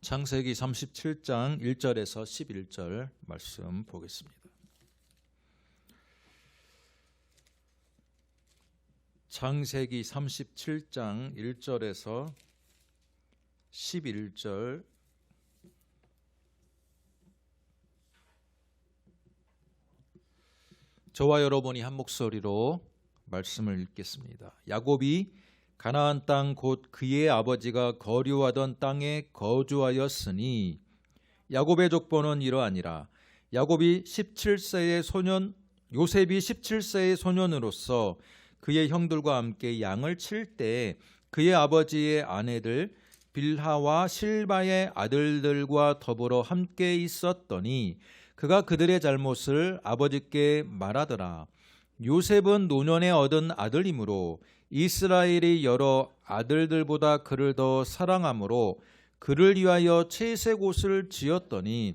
창세기 37장 1절에서 11절 말씀 보겠습니다. 창세기 37장 1절에서 11절 저와 여러분이 한 목소리로 말씀을 읽겠습니다. 야곱이 가나안 땅 곧 그의 아버지가 거류하던 땅에 거주하였으니 야곱의 족보는 이러하니라. 야곱이 17세의 소년 요셉이 17세의 소년으로서 그의 형들과 함께 양을 칠 때 그의 아버지의 아내들 빌하와 실바의 아들들과 더불어 함께 있었더니 그가 그들의 잘못을 아버지께 말하더라. 요셉은 노년에 얻은 아들이므로 이스라엘이 여러 아들들보다 그를 더 사랑하므로 그를 위하여 채색 옷을 지었더니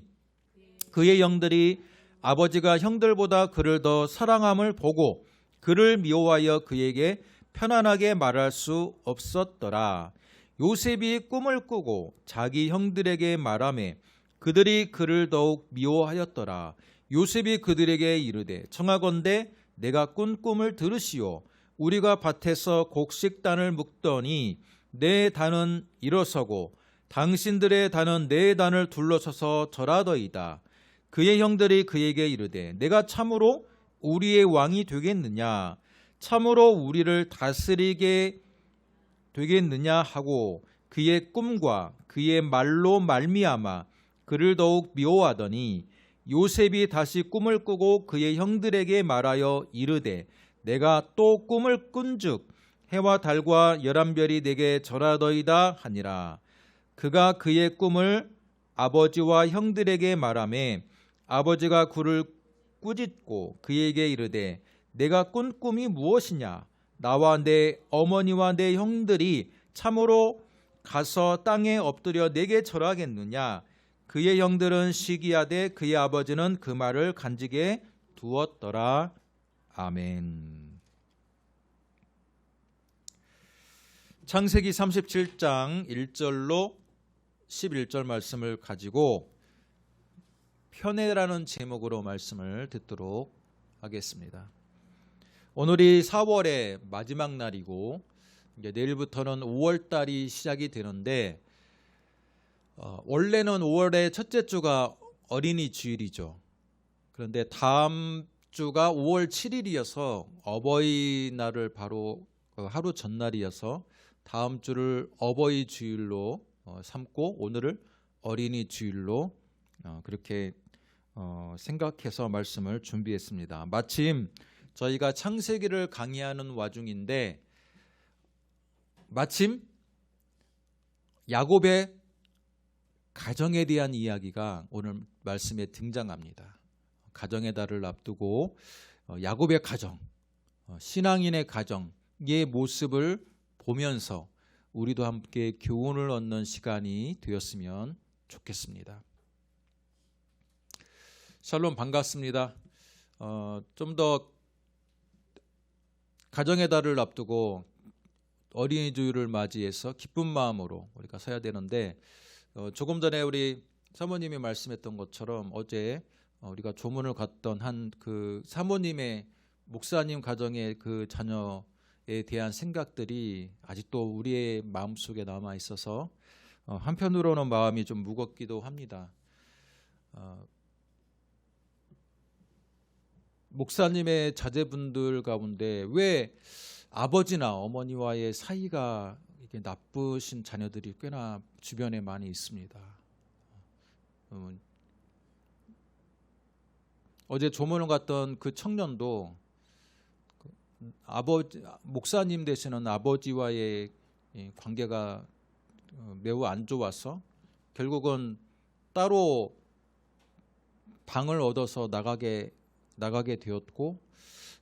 그의 형들이 아버지가 형들보다 그를 더 사랑함을 보고 그를 미워하여 그에게 편안하게 말할 수 없었더라. 요셉이 꿈을 꾸고 자기 형들에게 말하매 그들이 그를 더욱 미워하였더라. 요셉이 그들에게 이르되 청하건대 내가 꾼 꿈을 들으시오. 우리가 밭에서 곡식단을 묶더니 내 단은 일어서고 당신들의 단은 내 단을 둘러서서 절하더이다. 그의 형들이 그에게 이르되 내가 참으로 우리의 왕이 되겠느냐? 참으로 우리를 다스리게 되겠느냐 하고 그의 꿈과 그의 말로 말미암아 그를 더욱 미워하더니 요셉이 다시 꿈을 꾸고 그의 형들에게 말하여 이르되 내가 또 꿈을 꾼즉 해와 달과 11별이 내게 절하더이다 하니라. 그가 그의 꿈을 아버지와 형들에게 말하매 아버지가 그를 꾸짖고 그에게 이르되 내가 꾼 꿈이 무엇이냐? 나와 내 어머니와 내 형들이 참으로 가서 땅에 엎드려 내게 절하겠느냐? 그의 형들은 시기하되 그의 아버지는 그 말을 간직해 두었더라. 아멘. 창세기 37장 1절로 11절 말씀을 가지고 편애라는 제목으로 말씀을 듣도록 하겠습니다. 오늘이 4월의 마지막 날이고 이제 내일부터는 5월 달이 시작이 되는데 원래는 5월의 첫째 주가 어린이 주일이죠. 그런데 다음 주가 5월 7일이어서 어버이날을 바로 하루 전날이어서 다음 주를 어버이 주일로 삼고 오늘을 어린이 주일로 그렇게 생각해서 말씀을 준비했습니다. 마침 저희가 창세기를 강의하는 와중인데 마침 야곱의 가정에 대한 이야기가 오늘 말씀에 등장합니다. 가정의 달을 앞두고 야곱의 가정, 신앙인의 가정의 모습을 보면서 우리도 함께 교훈을 얻는 시간이 되었으면 좋겠습니다. 샬롬 반갑습니다. 좀 더 가정의 달을 앞두고 어린이 주일을 맞이해서 기쁜 마음으로 우리가 서야 되는데 조금 전에 우리 사모님이 말씀했던 것처럼 어제 우리가 조문을 갔던 한 그 사모님의 목사님 가정의 그 자녀에 대한 생각들이 아직도 우리의 마음속에 남아 있어서 한편으로는 마음이 좀 무겁기도 합니다. 목사님의 자제분들 가운데 왜 아버지나 어머니와의 사이가 이게 나쁘신 자녀들이 꽤나 주변에 많이 있습니다. 어제 조문을 갔던 그 청년도 목사님 되시는 아버지와의 관계가 매우 안 좋아서 결국은 따로 방을 얻어서 나가게 되었고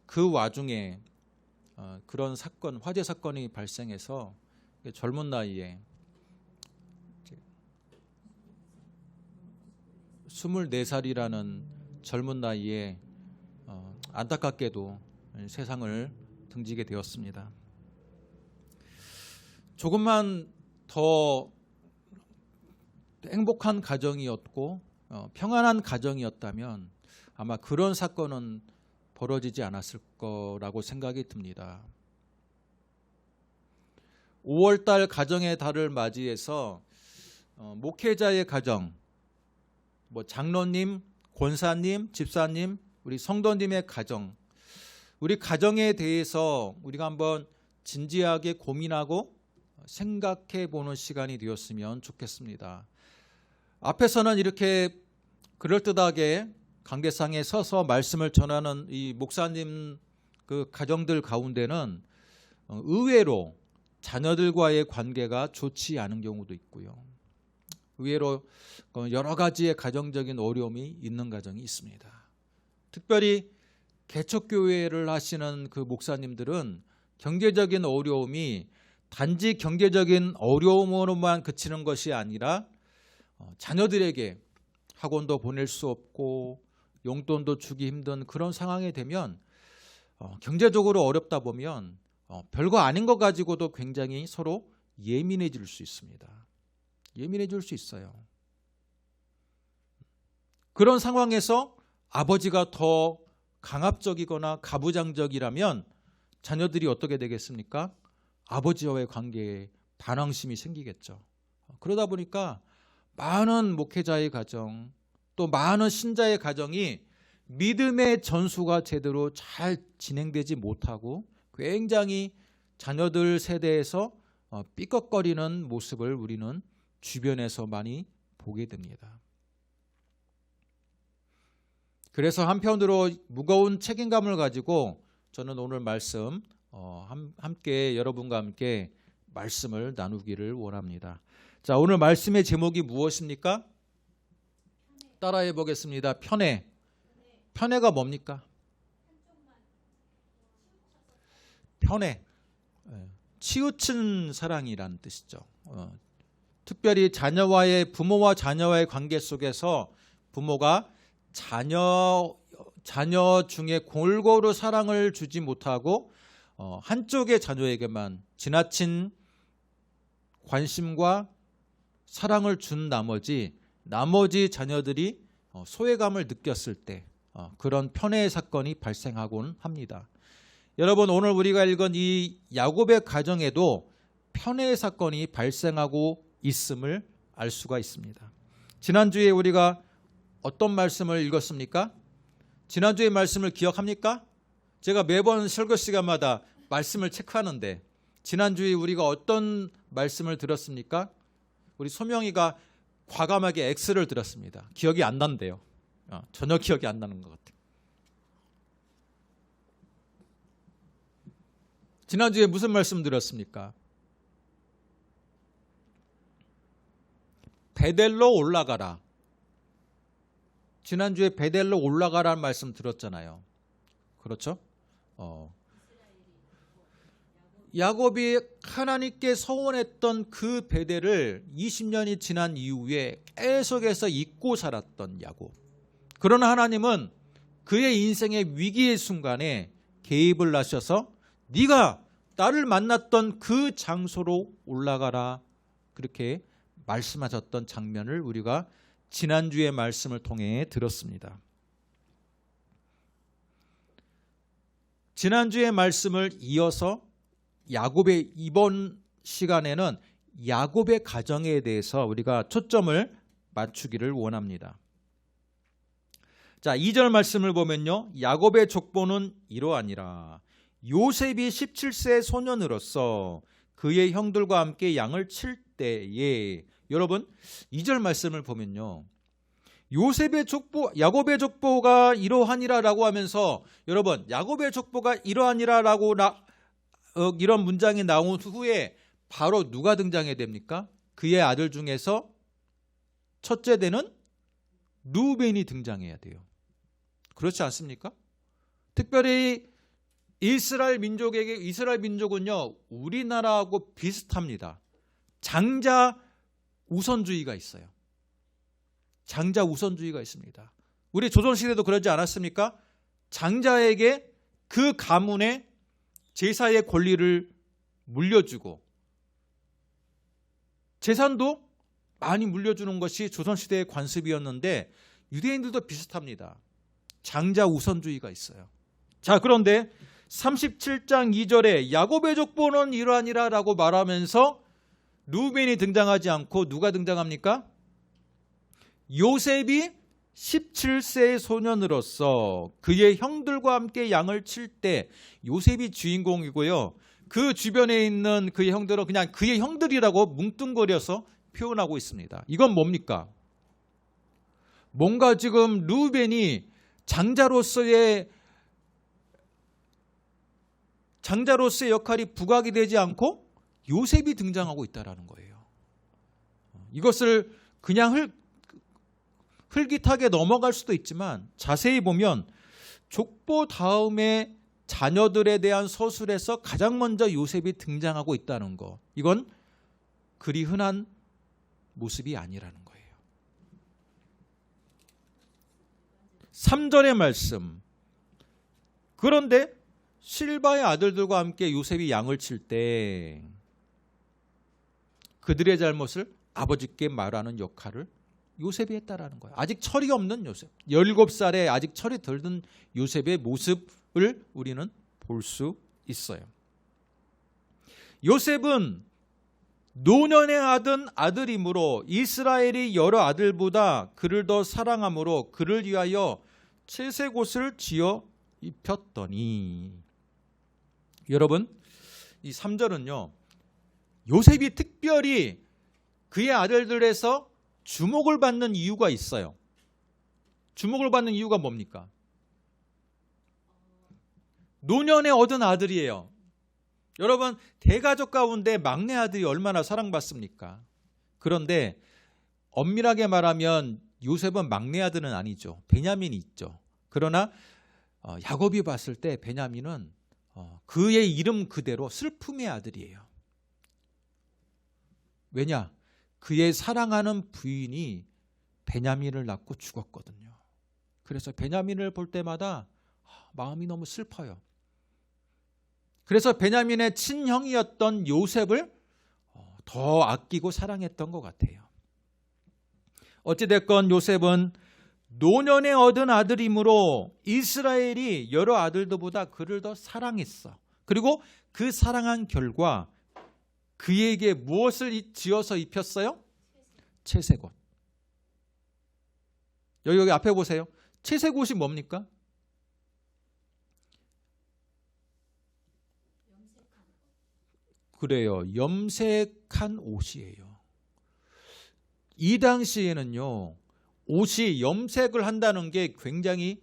그 와중에 그런 사건, 화재 사건이 발생해서 젊은 나이에 24살이라는 젊은 나이에 안타깝게도 세상을 등지게 되었습니다. 조금만 더 행복한 가정이었고 평안한 가정이었다면 아마 그런 사건은 벌어지지 않았을 거라고 생각이 듭니다. 5월달 가정의 달을 맞이해서 목회자의 가정, 장로님, 권사님, 집사님, 우리 성도님의 가정, 우리 가정에 대해서 우리가 한번 진지하게 고민하고 생각해 보는 시간이 되었으면 좋겠습니다. 앞에서는 이렇게 그럴듯하게 강대상에 서서 말씀을 전하는 이 목사님 그 가정들 가운데는 의외로 자녀들과의 관계가 좋지 않은 경우도 있고요. 의외로 여러 가지의 가정적인 어려움이 있는 가정이 있습니다. 특별히 개척교회를 하시는 그 목사님들은 경제적인 어려움이 단지 경제적인 어려움으로만 그치는 것이 아니라 자녀들에게 학원도 보낼 수 없고 용돈도 주기 힘든 그런 상황이 되면 경제적으로 어렵다 보면 별거 아닌 것 가지고도 굉장히 서로 예민해질 수 있습니다. 예민해질 수 있어요. 그런 상황에서 아버지가 더 강압적이거나 가부장적이라면 자녀들이 어떻게 되겠습니까? 아버지와의 관계에 반항심이 생기겠죠. 그러다 보니까 많은 목회자의 가정, 또 많은 신자의 가정이 믿음의 전수가 제대로 잘 진행되지 못하고 굉장히 자녀들 세대에서 삐걱거리는 모습을 우리는 주변에서 많이 보게 됩니다. 그래서 한편으로 무거운 책임감을 가지고 저는 오늘 말씀 함께 여러분과 함께 말씀을 나누기를 원합니다. 자, 오늘 말씀의 제목이 무엇입니까? 따라해 보겠습니다. 편애. 편애가 뭡니까? 편애. 치우친 사랑이라는 뜻이죠. 특별히 부모와 자녀와의 관계 속에서 부모가 자녀 중에 골고루 사랑을 주지 못하고 한쪽의 자녀에게만 지나친 관심과 사랑을 준 나머지 자녀들이 소외감을 느꼈을 때 그런 편애 사건이 발생하곤 합니다. 여러분, 오늘 우리가 읽은 이 야곱의 가정에도 편애 사건이 발생하고 있음을 알 수가 있습니다. 지난주에 우리가 어떤 말씀을 읽었습니까? 지난주의 말씀을 기억합니까? 제가 매번 설교 시간마다 말씀을 체크하는데 지난주에 우리가 어떤 말씀을 들었습니까? 우리 소명이가 과감하게 X를 들었습니다. 기억이 안 난대요. 전혀 기억이 안 나는 것 같아요. 지난주에 무슨 말씀 들었습니까? 베델로 올라가라. 지난주에 베델로 올라가라는 말씀 들었잖아요. 그렇죠? 야곱이 하나님께 서원했던 그 베델을 20년이 지난 이후에 계속해서 잊고 살았던 야곱. 그러나 하나님은 그의 인생의 위기의 순간에 개입을 하셔서 네가 나를 만났던 그 장소로 올라가라, 그렇게 말씀하셨던 장면을 우리가 지난주의 말씀을 통해 들었습니다. 지난주의 말씀을 이어서 야곱의 이번 시간에는 야곱의 가정에 대해서 우리가 초점을 맞추기를 원합니다. 자, 2절 말씀을 보면요, 야곱의 족보는 이러하니라. 요셉이 17세 소년으로서 그의 형들과 함께 양을 칠 때에, 여러분 2절 말씀을 보면요, 야곱의 족보가 이러하니라라고 하면서, 여러분 야곱의 족보가 이러하니라라고 이런 문장이 나온 후에 바로 누가 등장해야 됩니까? 그의 아들 중에서 첫째 되는 루벤이 등장해야 돼요. 그렇지 않습니까? 특별히 이스라엘 민족은요, 우리나라하고 비슷합니다. 장자 우선주의가 있어요. 장자 우선주의가 있습니다. 우리 조선시대도 그러지 않았습니까? 장자에게 그 가문의 제사의 권리를 물려주고 재산도 많이 물려주는 것이 조선시대의 관습이었는데 유대인들도 비슷합니다. 장자 우선주의가 있어요. 자, 그런데 37장 2절에 야곱의 족보는 이러하니라 라고 말하면서 루벤이 등장하지 않고 누가 등장합니까? 요셉이 17세의 소년으로서 그의 형들과 함께 양을 칠 때 요셉이 주인공이고요. 그 주변에 있는 그의 형들은 그냥 그의 형들이라고 뭉뚱거려서 표현하고 있습니다. 이건 뭡니까? 뭔가 지금 루벤이 장자로서의 역할이 부각이 되지 않고 요셉이 등장하고 있다는 거예요. 이것을 그냥 흘깃하게 넘어갈 수도 있지만 자세히 보면 족보 다음에 자녀들에 대한 서술에서 가장 먼저 요셉이 등장하고 있다는 거. 이건 그리 흔한 모습이 아니라는 거예요. 3절의 말씀. 그런데 실바의 아들들과 함께 요셉이 양을 칠 때 그들의 잘못을 아버지께 말하는 역할을 요셉이 했다라는 거예요. 아직 철이 없는 요셉, 17살에 아직 철이 덜 든 요셉의 모습을 우리는 볼 수 있어요. 요셉은 노년에 얻은 아들이므로 이스라엘이 여러 아들보다 그를 더 사랑함으로 그를 위하여 채색 옷을 지어 입혔더니. 여러분, 이 3절은요 요셉이 특별히 그의 아들들에서 주목을 받는 이유가 있어요. 주목을 받는 이유가 뭡니까? 노년에 얻은 아들이에요. 여러분, 대가족 가운데 막내 아들이 얼마나 사랑받습니까? 그런데 엄밀하게 말하면 요셉은 막내 아들은 아니죠. 베냐민이 있죠. 그러나 야곱이 봤을 때 베냐민은 그의 이름 그대로 슬픔의 아들이에요. 왜냐? 그의 사랑하는 부인이 베냐민을 낳고 죽었거든요. 그래서 베냐민을 볼 때마다 마음이 너무 슬퍼요. 그래서 베냐민의 친형이었던 요셉을 더 아끼고 사랑했던 것 같아요. 어찌됐건 요셉은 노년에 얻은 아들이므로 이스라엘이 여러 아들들보다 그를 더 사랑했어. 그리고 그 사랑한 결과 그에게 무엇을 지어서 입혔어요? 채색옷. 여기 앞에 보세요. 채색옷이 뭡니까? 그래요. 염색한 옷이에요. 이 당시에는요, 옷이 염색을 한다는 게 굉장히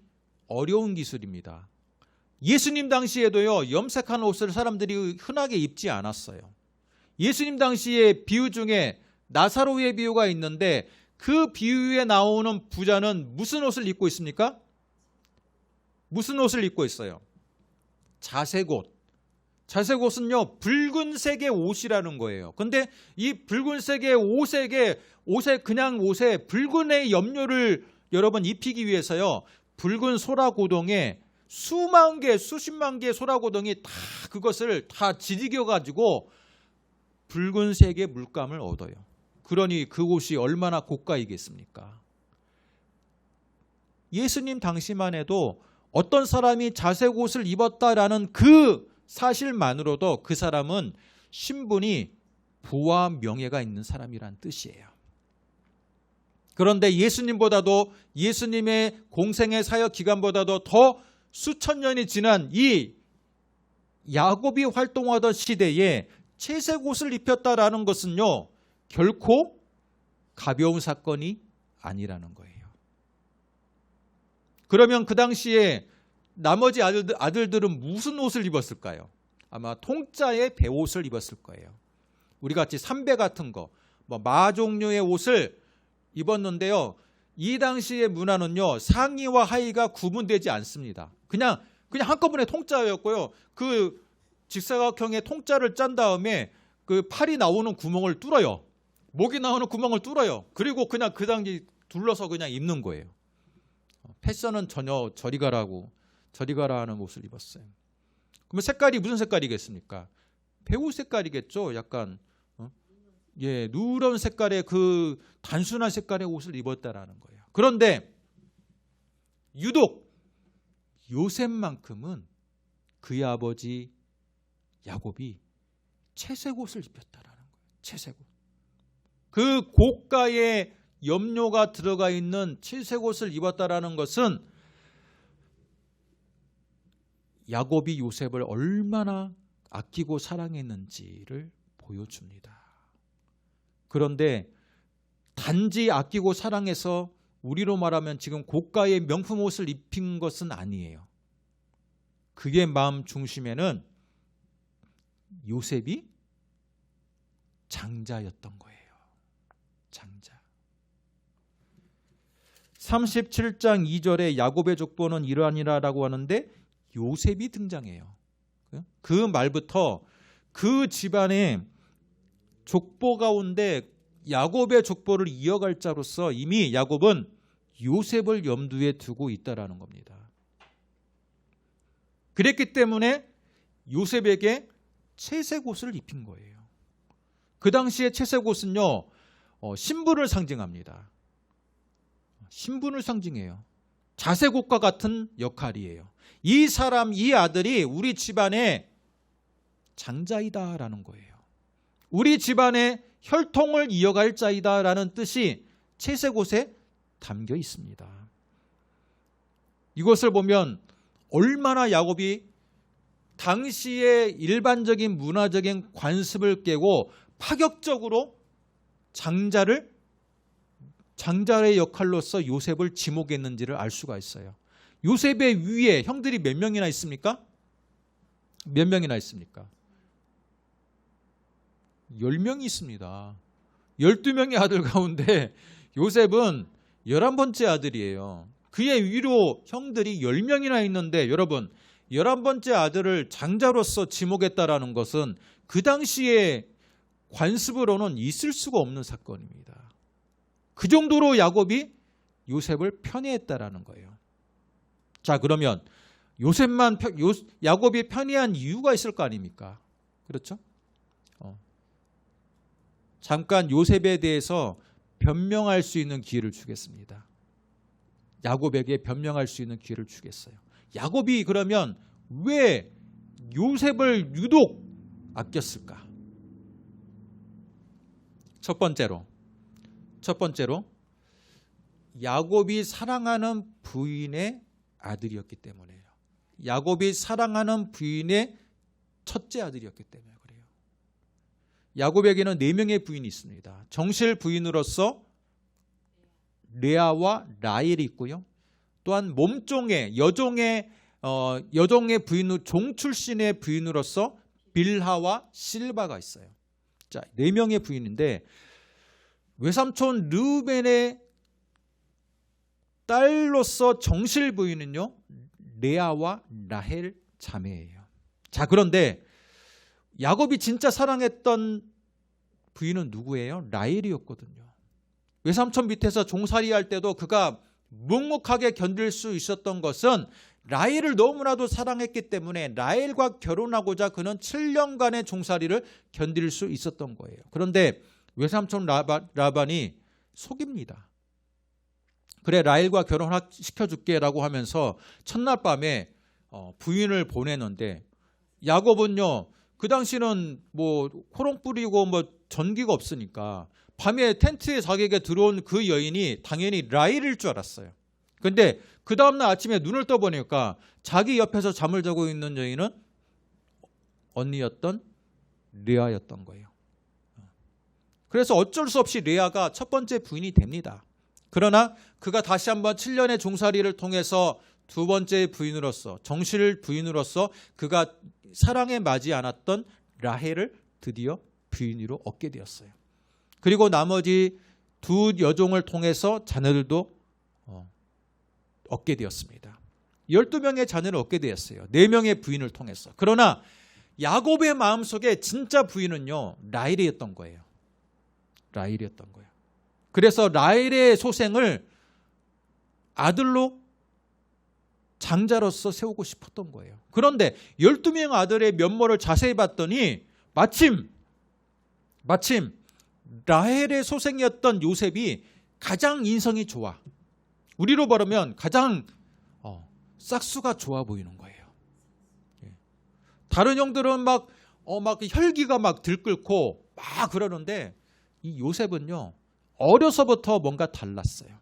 어려운 기술입니다. 예수님 당시에도요, 염색한 옷을 사람들이 흔하게 입지 않았어요. 예수님 당시의 비유 중에 나사로의 비유가 있는데 그 비유에 나오는 부자는 무슨 옷을 입고 있습니까? 무슨 옷을 입고 있어요? 자색옷. 자색옷은요, 붉은색의 옷이라는 거예요. 근데 이 붉은색의 옷에 그냥 옷에 붉은의 염료를 여러분 입히기 위해서요, 붉은 소라고동에 수만 개, 수십만 개의 소라고동이 다 그것을 다 지지겨 가지고 붉은색의 물감을 얻어요. 그러니 그 옷이 얼마나 고가이겠습니까? 예수님 당시만 해도 어떤 사람이 자색 옷을 입었다라는 그 사실만으로도 그 사람은 신분이 부와 명예가 있는 사람이란 뜻이에요. 그런데 예수님보다도, 예수님의 공생의 사역 기간보다도 더 수천 년이 지난 이 야곱이 활동하던 시대에 채색 옷을 입혔다라는 것은요, 결코 가벼운 사건이 아니라는 거예요. 그러면 그 당시에 나머지 아들들은 무슨 옷을 입었을까요? 아마 통짜의 배옷을 입었을 거예요. 우리 같이 삼배 같은 거, 마 종류의 옷을 입었는데요, 이 당시의 문화는요, 상의와 하의가 구분되지 않습니다. 그냥 한꺼번에 통짜였고요, 그 직사각형의 통짜를 짠 다음에 그 팔이 나오는 구멍을 뚫어요. 목이 나오는 구멍을 뚫어요. 그리고 그냥 그 당시 둘러서 그냥 입는 거예요. 패션은 전혀 저리 가라 하는 옷을 입었어요. 그러면 색깔이 무슨 색깔이겠습니까? 배우 색깔이겠죠. 약간 누런 색깔의 그 단순한 색깔의 옷을 입었다라는 거예요. 그런데 유독 요셉만큼은 그의 아버지 야곱이 채색 옷을 입혔다라는 거예요. 채색 옷. 그 고가의 염료가 들어가 있는 채색 옷을 입었다라는 것은 야곱이 요셉을 얼마나 아끼고 사랑했는지를 보여줍니다. 그런데 단지 아끼고 사랑해서 우리로 말하면 지금 고가의 명품 옷을 입힌 것은 아니에요. 그의 마음 중심에는 요셉이 장자였던 거예요. 장자. 37장 2절에 야곱의 족보는 이러하니라라고 하는데 요셉이 등장해요. 그 말부터 그 집안의 족보 가운데 야곱의 족보를 이어갈 자로서 이미 야곱은 요셉을 염두에 두고 있다라는 겁니다. 그랬기 때문에 요셉에게 채색 옷을 입힌 거예요. 그 당시에 채색 옷은요, 신분을 상징합니다. 신분을 상징해요. 자색옷과 같은 역할이에요. 이 사람, 이 아들이 우리 집안의 장자이다라는 거예요. 우리 집안의 혈통을 이어갈 자이다라는 뜻이 채색옷에 담겨 있습니다. 이것을 보면 얼마나 야곱이 당시의 일반적인 문화적인 관습을 깨고 파격적으로 장자의 역할로서 요셉을 지목했는지를 알 수가 있어요. 요셉의 위에 형들이 몇 명이나 있습니까? 몇 명이나 있습니까? 10명이 있습니다. 12명의 아들 가운데 요셉은 11번째 아들이에요. 그의 위로 형들이 10명이나 있는데 여러분 11번째 아들을 장자로서 지목했다라는 것은 그 당시에 관습으로는 있을 수가 없는 사건입니다. 그 정도로 야곱이 요셉을 편애했다라는 거예요. 자, 그러면 야곱이 편애한 이유가 있을 거 아닙니까? 그렇죠? 잠깐 요셉에 대해서 변명할 수 있는 기회를 주겠습니다. 야곱에게 변명할 수 있는 기회를 주겠어요. 야곱이 그러면 왜 요셉을 유독 아꼈을까? 첫 번째로 야곱이 사랑하는 부인의 아들이었기 때문이에요. 야곱이 사랑하는 부인의 첫째 아들이었기 때문에 그래요. 야곱에게는 4명의 부인이 있습니다. 정실 부인으로서 레아와 라헬이 있고요. 또한 몸종의 여종의 부인으로 종 출신의 부인으로서 빌하와 실바가 있어요. 자, 4명의 부인인데 외삼촌 르우벤의 딸로서 정실 부인은요 레아와 라헬 자매예요. 자, 그런데 야곱이 진짜 사랑했던 부인은 누구예요? 라헬이었거든요. 외삼촌 밑에서 종살이 할 때도 그가 묵묵하게 견딜 수 있었던 것은 라헬을 너무나도 사랑했기 때문에 라헬과 결혼하고자 그는 7년간의 종살이를 견딜 수 있었던 거예요. 그런데 외삼촌 라반이 속입니다. 그래, 라헬과 결혼시켜줄게 라고 하면서 첫날 밤에 부인을 보내는데 야곱은요 그 당시는 뭐 호롱 뿌리고 뭐 전기가 없으니까 밤에 텐트에 자기에게 들어온 그 여인이 당연히 라헬일 줄 알았어요. 근데 그 다음날 아침에 눈을 떠보니까 자기 옆에서 잠을 자고 있는 여인은 언니였던 레아였던 거예요. 그래서 어쩔 수 없이 레아가 첫 번째 부인이 됩니다. 그러나 그가 다시 한번 7년의 종살이를 통해서 두 번째 부인으로서 정실 부인으로서 그가 사랑에 맞지 않았던 라헬을 드디어 부인으로 얻게 되었어요. 그리고 나머지 두 여종을 통해서 자녀들도 얻게 되었습니다. 12명의 자녀를 얻게 되었어요. 4명의 부인을 통해서. 그러나 야곱의 마음속에 진짜 부인은요 라헬이었던 거예요. 라헬이었던 거예요. 그래서 라헬의 소생을 아들로 장자로서 세우고 싶었던 거예요. 그런데 12명 아들의 면모를 자세히 봤더니 마침 라헬의 소생이었던 요셉이 가장 인성이 좋아. 우리로 말하면 가장 싹수가 좋아 보이는 거예요. 다른 형들은 막 혈기가 막 들끓고 막 그러는데 이 요셉은요 어려서부터 뭔가 달랐어요.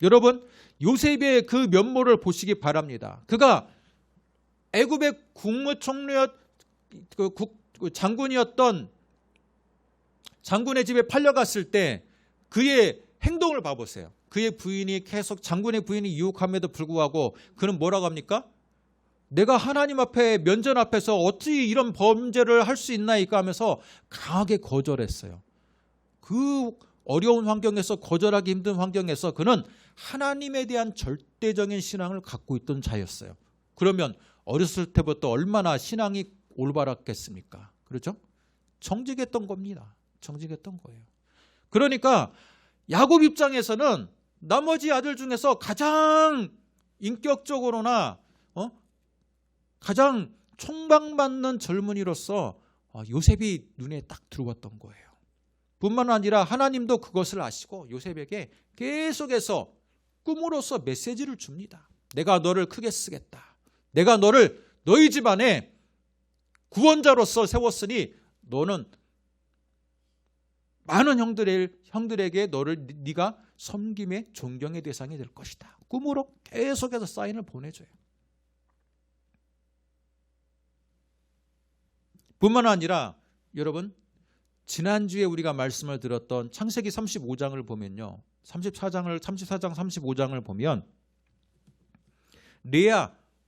여러분 요셉의 그 면모를 보시기 바랍니다. 그가 애굽의 장군이었던 장군의 집에 팔려갔을 때 그의 행동을 봐보세요. 그의 부인이 계속 장군의 부인이 유혹함에도 불구하고 그는 뭐라고 합니까? 내가 하나님 앞에 면전 앞에서 어찌 이런 범죄를 할 수 있나이까 하면서 강하게 거절했어요. 그 어려운 환경에서 거절하기 힘든 환경에서 그는 하나님에 대한 절대적인 신앙을 갖고 있던 자였어요. 그러면 어렸을 때부터 얼마나 신앙이 올바랐겠습니까? 그렇죠? 정직했던 겁니다. 정직했던 거예요. 그러니까 야곱 입장에서는 나머지 아들 중에서 가장 인격적으로나 가장 총망받는 젊은이로서 요셉이 눈에 딱 들어왔던 거예요. 뿐만 아니라 하나님도 그것을 아시고 요셉에게 계속해서 꿈으로써 메시지를 줍니다. 내가 너를 크게 쓰겠다. 내가 너를 너희 집안에 구원자로서 세웠으니 너는 많은 형들에게 너를 네가 섬김의 존경의 대상이 될 것이다. 꿈으로 계속해서 사인을 보내줘요. 뿐만 아니라 여러분 지난주에 우리가 말씀을 들었던 창세기 35장을 보면요. 34장 35장을 보면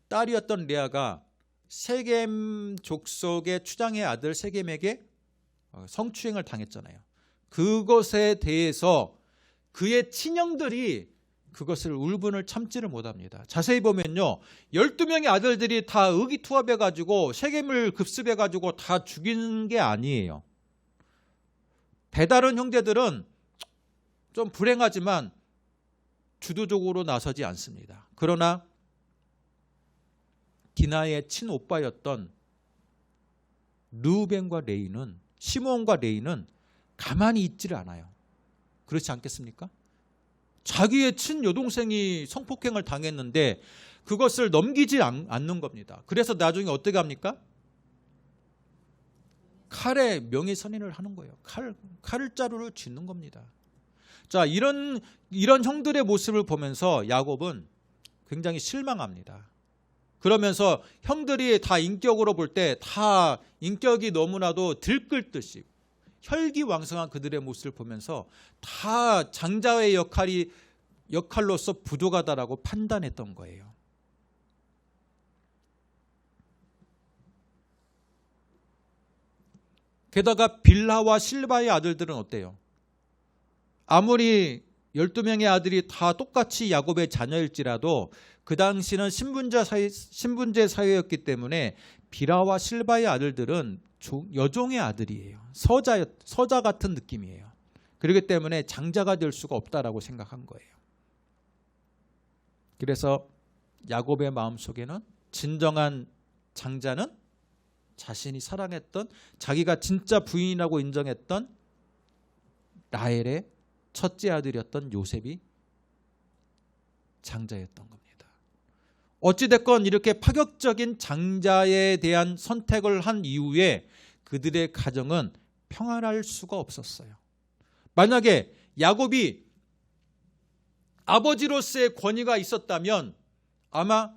딸이었던 레아가 세겜 족속의 추장의 아들 세겜에게 성추행을 당했잖아요. 그것에 대해서 그의 친형들이 그것을 울분을 참지를 못합니다. 자세히 보면요. 12명의 아들들이 다 의기투합해가지고 세겜을 급습해가지고 다 죽인 게 아니에요. 배다른 형제들은 좀 불행하지만 주도적으로 나서지 않습니다. 그러나 디나의 친오빠였던 르우벤과 레이는 시므온과 레이는 가만히 있지를 않아요. 그렇지 않겠습니까? 자기의 친여동생이 성폭행을 당했는데 그것을 넘기지 않는 겁니다. 그래서 나중에 어떻게 합니까? 칼에 명예선인을 하는 거예요. 칼자루를 쥐는 겁니다. 자, 이런 형들의 모습을 보면서 야곱은 굉장히 실망합니다. 그러면서 형들이 다 인격으로 볼 때 다 인격이 너무나도 들끓듯이 혈기왕성한 그들의 모습을 보면서 다 장자의 역할로서 부족하다라고 판단했던 거예요. 게다가 빌하와 실바의 아들들은 어때요? 아무리 12명의 아들이 다 똑같이 야곱의 자녀일지라도 그 당시는 신분제 사회였기 때문에 빌하와 실바의 아들들은 여종의 아들이에요. 서자 같은 느낌이에요. 그렇기 때문에 장자가 될 수가 없다라고 생각한 거예요. 그래서 야곱의 마음속에는 진정한 장자는 자신이 사랑했던 자기가 진짜 부인이라고 인정했던 라헬의 첫째 아들이었던 요셉이 장자였던 겁니다. 어찌됐건 이렇게 파격적인 장자에 대한 선택을 한 이후에 그들의 가정은 평안할 수가 없었어요. 만약에 야곱이 아버지로서의 권위가 있었다면 아마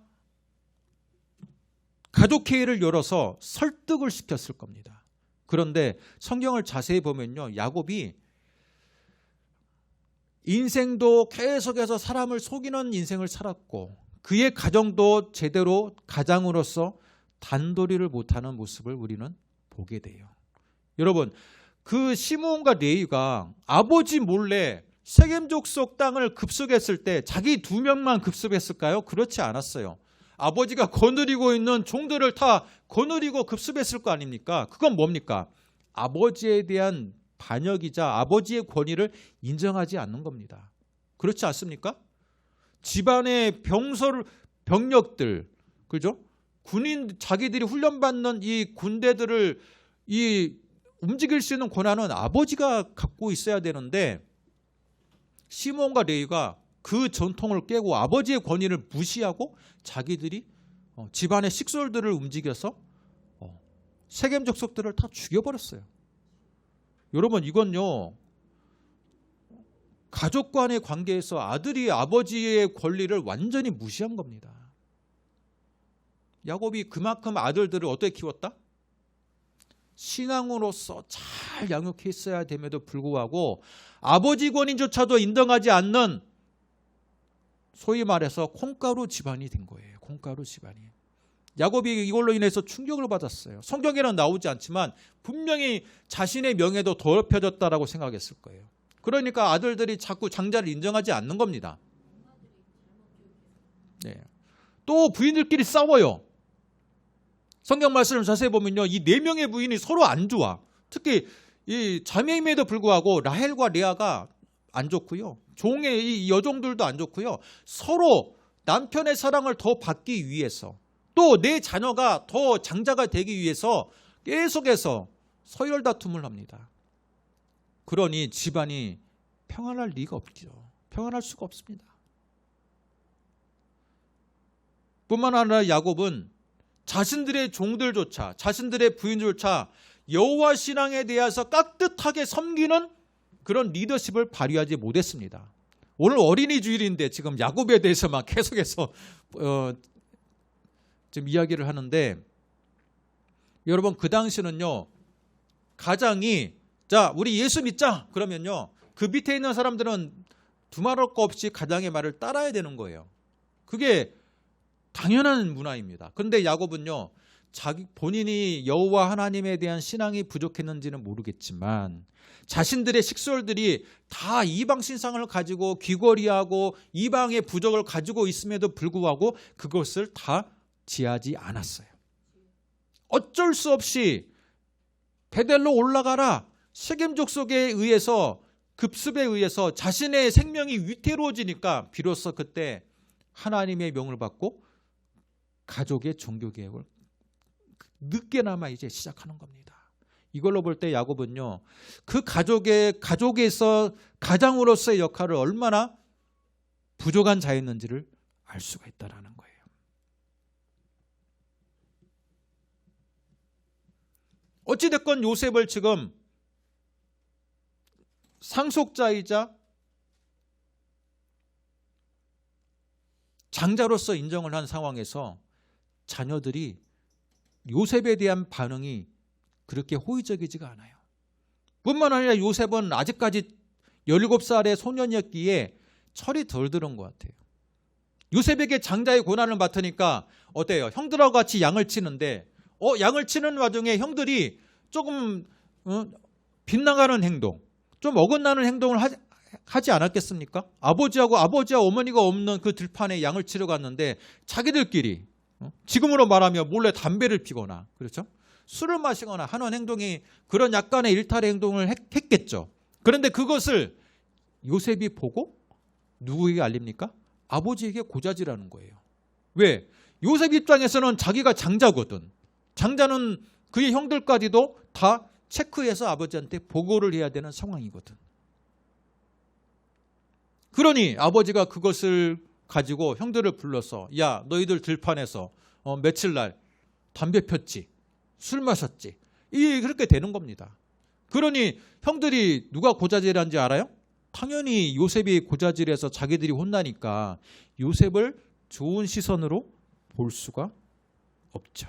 가족회의를 열어서 설득을 시켰을 겁니다. 그런데 성경을 자세히 보면요, 야곱이 인생도 계속해서 사람을 속이는 인생을 살았고 그의 가정도 제대로 가장으로서 단도리를 못하는 모습을 우리는 보게 돼요. 여러분, 그 시므온과 레위가 아버지 몰래 세겜 족속 땅을 급습했을 때 자기 2명만 급습했을까요? 그렇지 않았어요. 아버지가 거느리고 있는 종들을 다 거느리고 급습했을 거 아닙니까? 그건 뭡니까? 아버지에 대한 반역이자 아버지의 권위를 인정하지 않는 겁니다. 그렇지 않습니까? 집안의 병력들, 그죠? 군인, 자기들이 훈련받는 이 군대들을 이 움직일 수 있는 권한은 아버지가 갖고 있어야 되는데 시몬과 레위가 그 전통을 깨고 아버지의 권위를 무시하고 자기들이 집안의 식솔들을 움직여서 세겜 족속들을 다 죽여버렸어요. 여러분, 이건요, 가족 간의 관계에서 아들이 아버지의 권리를 완전히 무시한 겁니다. 야곱이 그만큼 아들들을 어떻게 키웠다? 신앙으로서 잘 양육했어야 됨에도 불구하고 아버지 권위조차도 인정하지 않는, 소위 말해서 콩가루 집안이 된 거예요. 콩가루 집안이. 야곱이 이걸로 인해서 충격을 받았어요. 성경에는 나오지 않지만 분명히 자신의 명예도 더럽혀졌다라고 생각했을 거예요. 그러니까 아들들이 자꾸 장자를 인정하지 않는 겁니다. 네. 또 부인들끼리 싸워요. 성경 말씀을 자세히 보면요, 이 4명의 부인이 서로 안 좋아. 특히 이 자매임에도 불구하고 라헬과 레아가 안 좋고요, 종의 이 여종들도 안 좋고요, 서로 남편의 사랑을 더 받기 위해서, 또 내 자녀가 더 장자가 되기 위해서 계속해서 서열 다툼을 합니다. 그러니 집안이 평안할 리가 없죠. 평안할 수가 없습니다. 뿐만 아니라 야곱은 자신들의 종들조차, 자신들의 부인조차 여호와 신앙에 대해서 깍듯하게 섬기는 그런 리더십을 발휘하지 못했습니다. 오늘 어린이 주일인데 지금 야곱에 대해서만 계속해서 지금 이야기를 하는데, 여러분, 그 당시는요, 가장이 자, 우리 예수 믿자 그러면요, 그 밑에 있는 사람들은 두말할 거 없이 가장의 말을 따라야 되는 거예요. 그게 당연한 문화입니다. 그런데 야곱은요, 자기 본인이 여호와 하나님에 대한 신앙이 부족했는지는 모르겠지만 자신들의 식솔들이 다 이방 신상을 가지고 귀걸이하고 이방의 부적을 가지고 있음에도 불구하고 그것을 다 지하지 않았어요. 어쩔 수 없이 베델로 올라가라, 세겜 족속에 의해서, 급습에 의해서 자신의 생명이 위태로워지니까 비로소 그때 하나님의 명을 받고 가족의 종교개혁을 늦게나마 이제 시작하는 겁니다. 이걸로 볼 때 야곱은요, 그 가족에서 가장으로서의 역할을 얼마나 부족한 자였는지를 알 수가 있다는 거예요. 어찌됐건 요셉을 지금 상속자이자 장자로서 인정을 한 상황에서 자녀들이 요셉에 대한 반응이 그렇게 호의적이지가 않아요. 뿐만 아니라 요셉은 아직까지 17살의 소년이었기에 철이 덜 들은 것 같아요. 요셉에게 장자의 고난을 맡으니까 어때요? 형들하고 같이 양을 치는데 양을 치는 와중에 형들이 조금 빗나가는 행동, 좀 어긋나는 행동을 하지 않았겠습니까? 아버지와 어머니가 없는 그 들판에 양을 치러 갔는데 자기들끼리 지금으로 말하면 몰래 담배를 피거나, 그렇죠? 술을 마시거나 하는 행동이, 그런 약간의 일탈의 행동을 했겠죠. 그런데 그것을 요셉이 보고 누구에게 알립니까? 아버지에게 고자질하는 거예요. 왜? 요셉 입장에서는 자기가 장자거든. 장자는 그의 형들까지도 다 체크해서 아버지한테 보고를 해야 되는 상황이거든. 그러니 아버지가 그것을 가지고 형들을 불러서, 야, 너희들 들판에서 며칠 날 담배 폈지, 술 마셨지, 이게 그렇게 되는 겁니다. 그러니 형들이 누가 고자질한지 알아요? 당연히 요셉이 고자질해서 자기들이 혼나니까 요셉을 좋은 시선으로 볼 수가 없죠.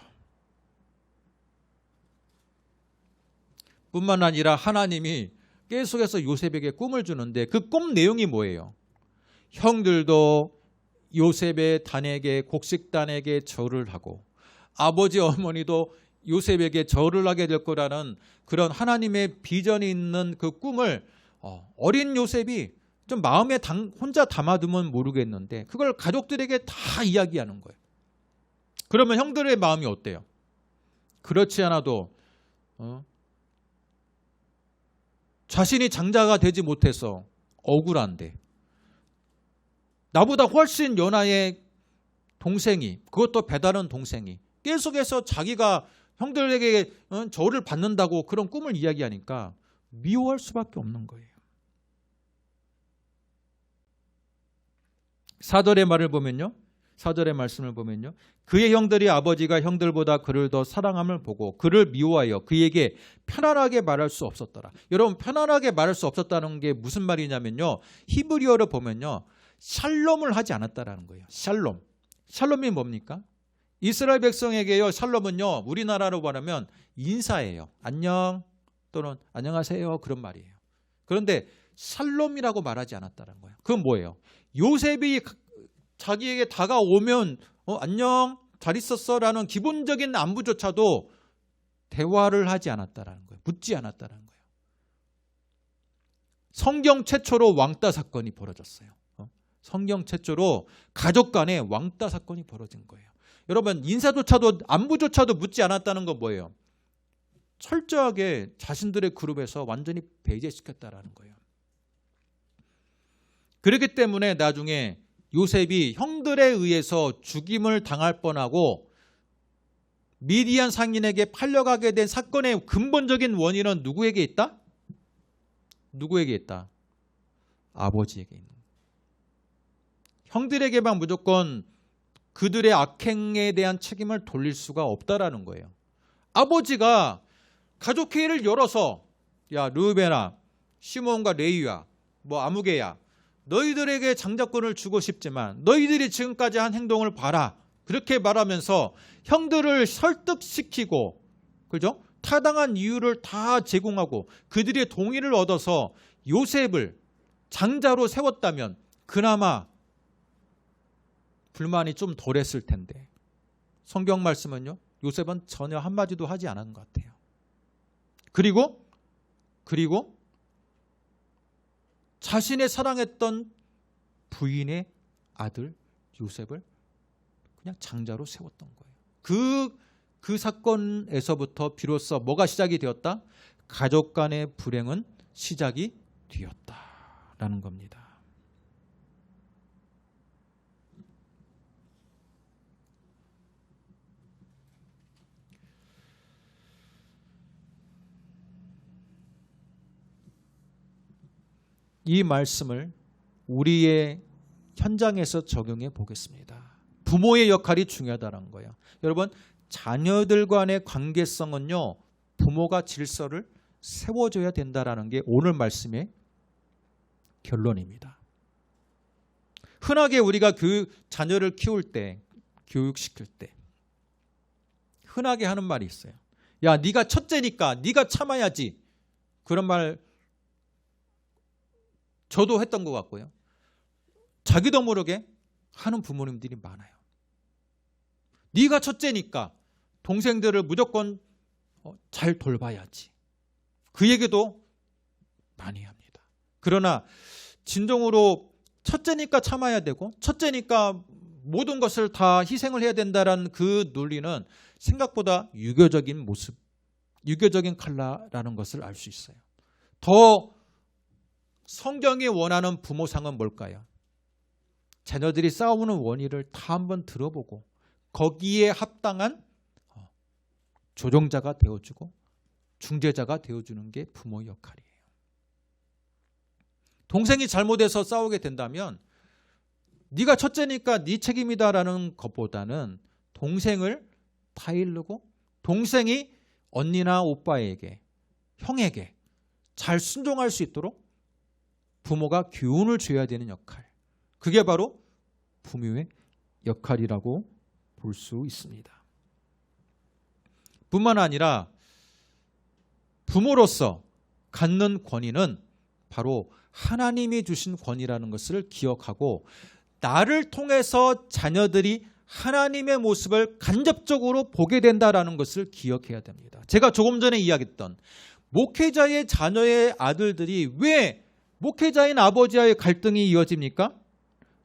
뿐만 아니라 하나님이 계속해서 요셉에게 꿈을 주는데 그 꿈 내용이 뭐예요? 형들도 요셉의 단에게, 곡식단에게 절을 하고 아버지 어머니도 요셉에게 절을 하게 될 거라는 그런 하나님의 비전이 있는 그 꿈을 어린 요셉이 좀 마음에 혼자 담아두면 모르겠는데 그걸 가족들에게 다 이야기하는 거예요. 그러면 형들의 마음이 어때요? 그렇지 않아도 자신이 장자가 되지 못해서 억울한데 나보다 훨씬 연하의 동생이, 그것도 배다른 동생이 계속해서 자기가 형들에게 저를 받는다고 그런 꿈을 이야기하니까 미워할 수밖에 없는 거예요. 사절의 말을 보면요. 사절의 말씀을 보면요. 그의 형들이 아버지가 형들보다 그를 더 사랑함을 보고 그를 미워하여 그에게 편안하게 말할 수 없었더라. 여러분, 편안하게 말할 수 없었다는 게 무슨 말이냐면요. 히브리어로 보면요. 샬롬을 하지 않았다라는 거예요. 샬롬. 샬롬이 뭡니까? 이스라엘 백성에게요. 샬롬은요. 우리나라로 말하면 인사예요. 안녕 또는 안녕하세요 그런 말이에요. 그런데 샬롬이라고 말하지 않았다는 거예요. 그건 뭐예요? 요셉이 자기에게 다가오면 안녕 잘 있었어 라는 기본적인 안부조차도 대화를 하지 않았다라는 거예요. 묻지 않았다라는 거예요. 성경 최초로 왕따 사건이 벌어졌어요. 성경 최초로 가족 간에 왕따 사건이 벌어진 거예요. 여러분, 인사조차도 안부조차도 묻지 않았다는 건 뭐예요? 철저하게 자신들의 그룹에서 완전히 배제시켰다라는 거예요. 그렇기 때문에 나중에 요셉이 형들에 의해서 죽임을 당할 뻔하고 미디안 상인에게 팔려가게 된 사건의 근본적인 원인은 누구에게 있다? 누구에게 있다? 아버지에게 있는 거예요. 형들에게만 무조건 그들의 악행에 대한 책임을 돌릴 수가 없다라는 거예요. 아버지가 가족회의를 열어서 야 르우벤아, 시몬과 레위야, 아무개야 너희들에게 장자권을 주고 싶지만 너희들이 지금까지 한 행동을 봐라. 그렇게 말하면서 형들을 설득시키고 그죠? 타당한 이유를 다 제공하고 그들의 동의를 얻어서 요셉을 장자로 세웠다면 그나마 불만이 좀 덜했을 텐데 성경 말씀은요. 요셉은 전혀 한마디도 하지 않은 것 같아요. 그리고 자신의 사랑했던 부인의 아들 요셉을 그냥 장자로 세웠던 거예요. 그 사건에서부터 비로소 뭐가 시작이 되었다? 가족 간의 불행은 시작이 되었다라는 겁니다. 이 말씀을 우리의 현장에서 적용해 보겠습니다. 부모의 역할이 중요하다는 거예요. 여러분, 자녀들 간의 관계성은요. 부모가 질서를 세워줘야 된다는 게 오늘 말씀의 결론입니다. 흔하게 우리가 그 자녀를 키울 때, 교육시킬 때 흔하게 하는 말이 있어요. 야, 네가 첫째니까 네가 참아야지. 그런 말 저도 했던 것 같고요. 자기도 모르게 하는 부모님들이 많아요. 네가 첫째니까 동생들을 무조건 잘 돌봐야지. 그 얘기도 많이 합니다. 그러나 진정으로 첫째니까 참아야 되고 첫째니까 모든 것을 다 희생을 해야 된다는 그 논리는 생각보다 유교적인 모습, 유교적인 칼라라는 것을 알 수 있어요. 더 성경이 원하는 부모상은 뭘까요? 자녀들이 싸우는 원인을 다 한번 들어보고 거기에 합당한 조정자가 되어주고 중재자가 되어주는 게 부모의 역할이에요. 동생이 잘못해서 싸우게 된다면 네가 첫째니까 네 책임이다라는 것보다는 동생을 타일르고 동생이 언니나 오빠에게, 형에게 잘 순종할 수 있도록 부모가 교훈을 줘야 되는 역할. 그게 바로 부모의 역할이라고 볼 수 있습니다. 뿐만 아니라 부모로서 갖는 권위는 바로 하나님이 주신 권위라는 것을 기억하고 나를 통해서 자녀들이 하나님의 모습을 간접적으로 보게 된다는 것을 기억해야 됩니다. 제가 조금 전에 이야기했던 목회자의 자녀의 아들들이 왜 목회자인 아버지와의 갈등이 이어집니까?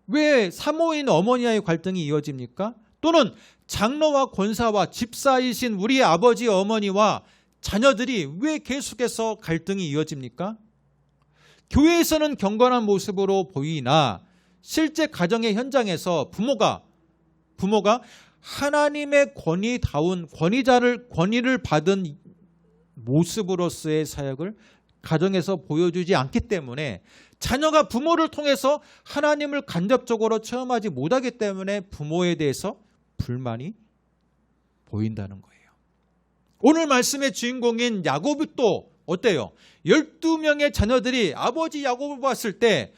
왜 사모인 어머니와의 갈등이 이어집니까? 또는 장로와 권사와 집사이신 우리 아버지 어머니와 자녀들이 왜 계속해서 갈등이 이어집니까? 교회에서는 경건한 모습으로 보이나 실제 가정의 현장에서 부모가 하나님의 권위를 받은 모습으로서의 사역을 가정에서 보여주지 않기 때문에 자녀가 부모를 통해서 하나님을 간접적으로 체험하지 못하기 때문에 부모에 대해서 불만이 보인다는 거예요. 오늘 말씀의 주인공인 야곱이 또 어때요? 12명의 자녀들이 아버지 야곱을 봤을 때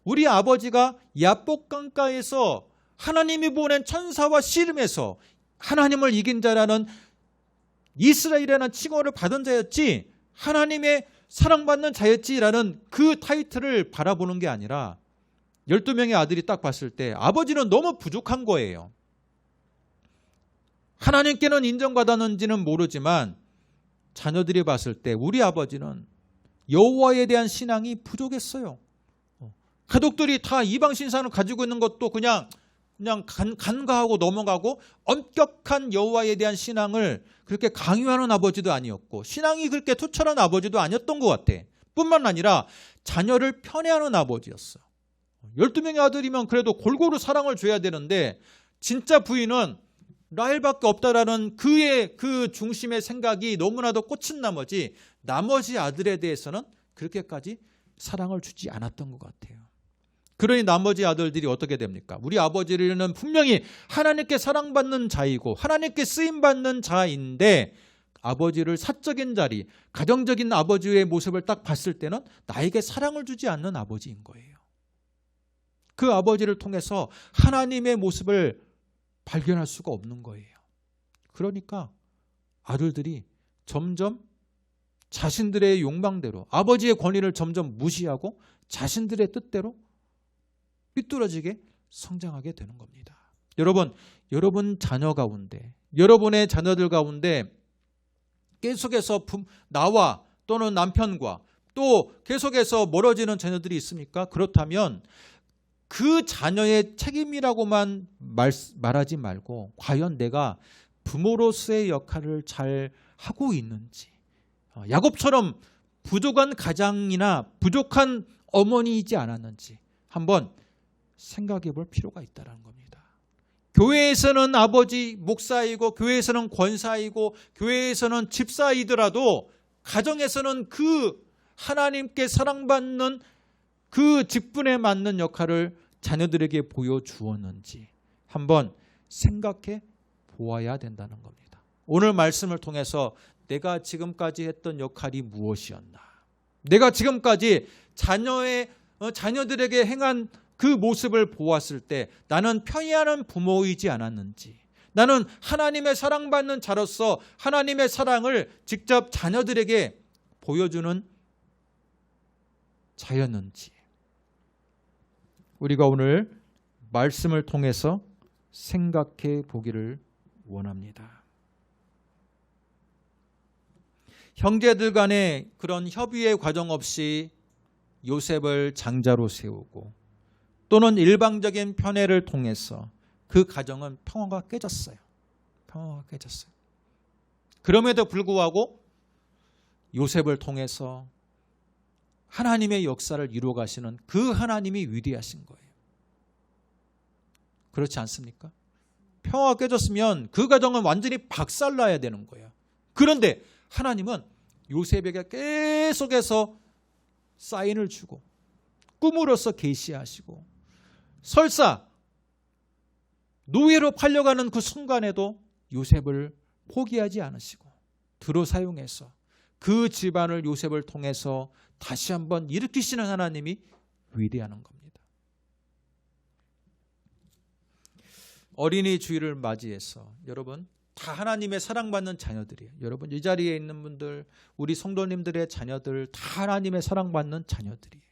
우리 아버지가 야복 강가에서 하나님이 보낸 천사와 씨름해서 하나님을 이긴 자라는 이스라엘이라는 칭호를 받은 자였지, 하나님의 사랑받는 자였지라는 그 타이틀을 바라보는 게 아니라 12명의 아들이 딱 봤을 때 아버지는 너무 부족한 거예요. 하나님께는 인정받았는지는 모르지만 자녀들이 봤을 때 우리 아버지는 여호와에 대한 신앙이 부족했어요. 가족들이 다 이방 신상을 가지고 있는 것도 그냥 간과하고 넘어가고 엄격한 여호와에 대한 신앙을 그렇게 강요하는 아버지도 아니었고 신앙이 그렇게 투철한 아버지도 아니었던 것 같아. 뿐만 아니라 자녀를 편애하는 아버지였어. 12명의 아들이면 그래도 골고루 사랑을 줘야 되는데 진짜 부인은 라헬밖에 없다라는 그의 그 중심의 생각이 너무나도 꽂힌 나머지 아들에 대해서는 그렇게까지 사랑을 주지 않았던 것 같아요. 그러니 나머지 아들들이 어떻게 됩니까? 우리 아버지는 분명히 하나님께 사랑받는 자이고 하나님께 쓰임받는 자인데 아버지를 사적인 자리, 가정적인 아버지의 모습을 딱 봤을 때는 나에게 사랑을 주지 않는 아버지인 거예요. 그 아버지를 통해서 하나님의 모습을 발견할 수가 없는 거예요. 그러니까 아들들이 점점 자신들의 욕망대로 아버지의 권위를 점점 무시하고 자신들의 뜻대로 삐뚤어지게 성장하게 되는 겁니다. 여러분 자녀 가운데, 여러분의 자녀들 가운데 계속해서 나와 또는 남편과 또 계속해서 멀어지는 자녀들이 있습니까? 그렇다면 그 자녀의 책임이라고만 말하지 말고 과연 내가 부모로서의 역할을 잘 하고 있는지, 야곱처럼 부족한 가장이나 부족한 어머니이지 않았는지 한번 생각해 볼 필요가 있다는 겁니다. 교회에서는 아버지 목사이고 교회에서는 권사이고 교회에서는 집사이더라도 가정에서는 그 하나님께 사랑받는 그 직분에 맞는 역할을 자녀들에게 보여주었는지 한번 생각해 보아야 된다는 겁니다. 오늘 말씀을 통해서 내가 지금까지 했던 역할이 무엇이었나, 내가 지금까지 자녀들에게 행한 그 모습을 보았을 때 나는 편애하는 부모이지 않았는지, 나는 하나님의 사랑받는 자로서 하나님의 사랑을 직접 자녀들에게 보여주는 자였는지 우리가 오늘 말씀을 통해서 생각해 보기를 원합니다. 형제들 간의 그런 협의의 과정 없이 요셉을 장자로 세우고 또는 일방적인 편애를 통해서 그 가정은 평화가 깨졌어요. 그럼에도 불구하고 요셉을 통해서 하나님의 역사를 이루어 가시는 그 하나님이 위대하신 거예요. 그렇지 않습니까? 평화가 깨졌으면 그 가정은 완전히 박살나야 되는 거예요. 그런데 하나님은 요셉에게 계속해서 사인을 주고 꿈으로써 계시하시고 설사 노예로 팔려가는 그 순간에도 요셉을 포기하지 않으시고 들어 사용해서 그 집안을 요셉을 통해서 다시 한번 일으키시는 하나님이 위대하는 겁니다. 어린이 주일을 맞이해서 여러분 다 하나님의 사랑받는 자녀들이에요. 여러분 이 자리에 있는 분들, 우리 성도님들의 자녀들 다 하나님의 사랑받는 자녀들이에요.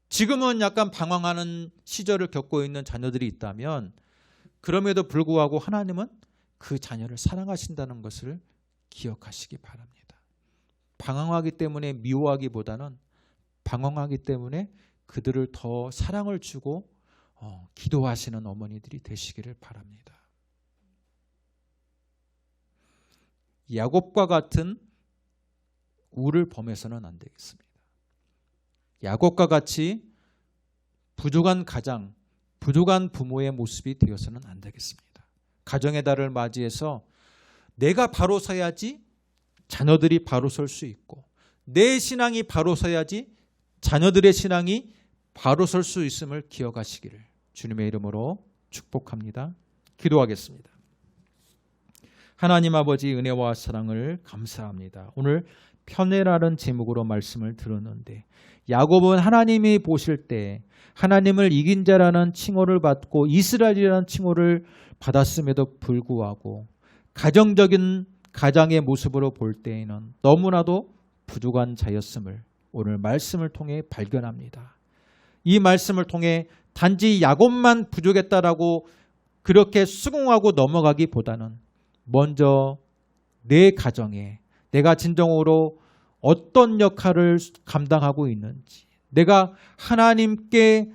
지금은 약간 방황하는 시절을 겪고 있는 자녀들이 있다면 그럼에도 불구하고 하나님은 그 자녀를 사랑하신다는 것을 기억하시기 바랍니다. 방황하기 때문에 미워하기보다는 방황하기 때문에 그들을 더 사랑을 주고 기도하시는 어머니들이 되시기를 바랍니다. 야곱과 같은 우를 범해서는 안 되겠습니다. 야곱과 같이 부족한 가장, 부족한 부모의 모습이 되어서는 안 되겠습니다. 가정의 달을 맞이해서 내가 바로 서야지 자녀들이 바로 설 수 있고, 내 신앙이 바로 서야지 자녀들의 신앙이 바로 설 수 있음을 기억하시기를 주님의 이름으로 축복합니다. 기도하겠습니다. 하나님 아버지, 은혜와 사랑을 감사합니다. 오늘 편애라는 제목으로 말씀을 들었는데, 야곱은 하나님이 보실 때 하나님을 이긴 자라는 칭호를 받고 이스라엘이라는 칭호를 받았음에도 불구하고 가정적인 가장의 모습으로 볼 때에는 너무나도 부족한 자였음을 오늘 말씀을 통해 발견합니다. 이 말씀을 통해 단지 야곱만 부족했다라고 그렇게 수긍하고 넘어가기보다는 먼저 내 가정에 내가 진정으로 어떤 역할을 감당하고 있는지, 내가 하나님께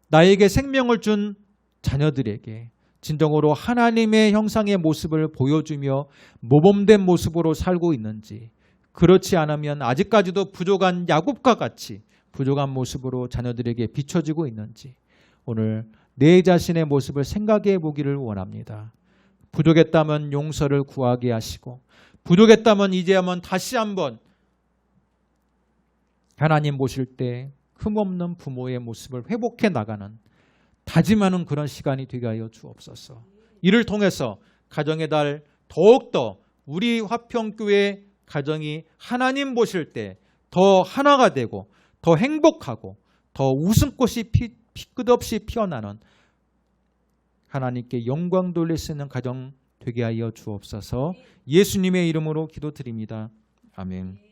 나에게 생명을 준 자녀들에게 진정으로 하나님의 형상의 모습을 보여주며 모범된 모습으로 살고 있는지, 그렇지 않으면 아직까지도 부족한 야곱과 같이 부족한 모습으로 자녀들에게 비춰지고 있는지 오늘 내 자신의 모습을 생각해 보기를 원합니다. 부족했다면 용서를 구하게 하시고, 부족했다면 이제 한번 다시 한번 하나님 보실 때 흠없는 부모의 모습을 회복해 나가는 다짐하는 그런 시간이 되게 하여 주옵소서. 이를 통해서 가정의 달 더욱더 우리 화평교회 가정이 하나님 보실 때 더 하나가 되고 더 행복하고 더 웃음꽃이 끝없이 피어나는 하나님께 영광 돌릴 수 있는 가정 되게 하여 주옵소서. 예수님의 이름으로 기도드립니다. 아멘.